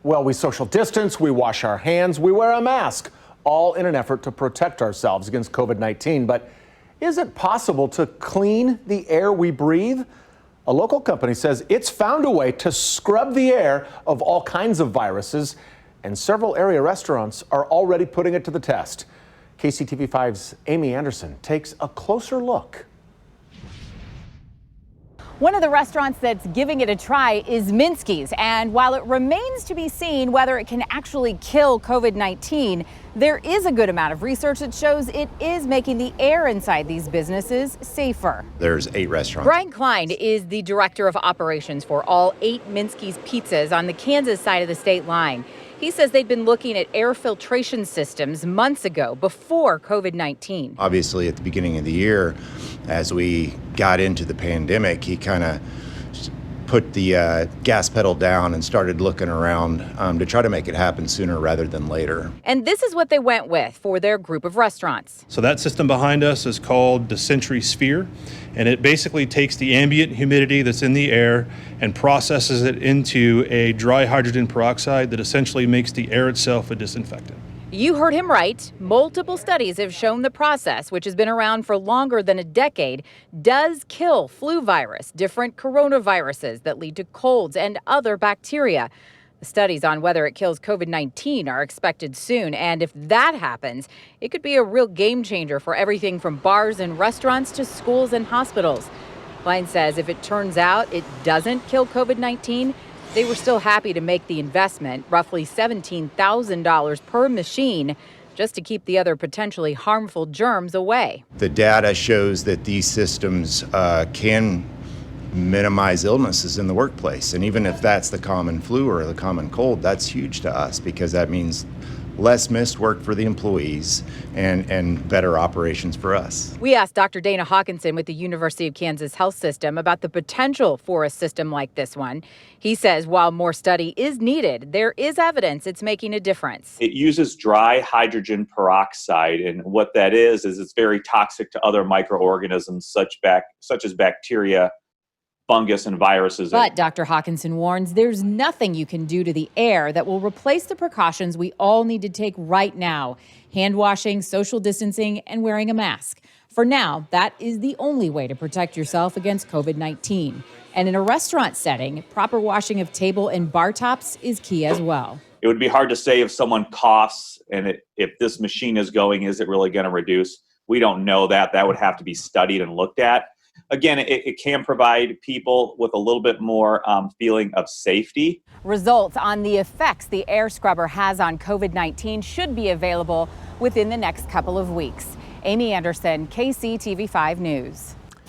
Well, we social distance, we wash our hands, we wear a mask, all in an effort to protect ourselves against COVID-19. But is it possible to clean the air we breathe? A local company says it's found a way to scrub the air of all kinds of viruses, and several area restaurants are already putting it to the test. KCTV5's Amy Anderson takes a closer look. One of the restaurants that's giving it a try is Minsky's, and while it remains to be seen whether it can actually kill COVID-19, there is a good amount of research that shows it is making the air inside these businesses safer. There's 8 restaurants. Brian Klein is the director of operations for all 8 Minsky's pizzas on the Kansas side of the state line. He says they'd been looking at air filtration systems months ago, before COVID-19. Obviously, at the beginning of the year, as we got into the pandemic, he kind of put the gas pedal down and started looking around to try to make it happen sooner rather than later. And this is what they went with for their group of restaurants. So that system behind us is called the Century Sphere, and it basically takes the ambient humidity that's in the air and processes it into a dry hydrogen peroxide that essentially makes the air itself a disinfectant. You heard him right. Multiple studies have shown the process, which has been around for longer than a decade, does kill flu virus, different coronaviruses that lead to colds and other bacteria. The studies on whether it kills COVID-19 are expected soon, and if that happens, it could be a real game changer for everything from bars and restaurants to schools and hospitals. Klein says if it turns out it doesn't kill COVID-19, they were still happy to make the investment, roughly $17,000 per machine, just to keep the other potentially harmful germs away. The data shows that these systems can minimize illnesses in the workplace. And even if that's the common flu or the common cold, that's huge to us because that means less missed work for the employees and better operations for us. We asked Dr. Dana Hawkinson with the University of Kansas Health System about the potential for a system like this one. He says while more study is needed, there is evidence it's making a difference. It uses dry hydrogen peroxide, and what that is it's very toxic to other microorganisms such as bacteria, fungus, and viruses. But Dr. Hawkinson warns there's nothing you can do to the air that will replace the precautions we all need to take right now. Hand washing, social distancing, and wearing a mask. For now, that is the only way to protect yourself against COVID-19. And in a restaurant setting, proper washing of table and bar tops is key as well. It would be hard to say if someone coughs and if this machine is going, is it really going to reduce? We don't know that. That would have to be studied and looked at. Again, it can provide people with a little bit more feeling of safety. Results on the effects the air scrubber has on COVID-19 should be available within the next couple of weeks. Amy Anderson, KCTV5 News.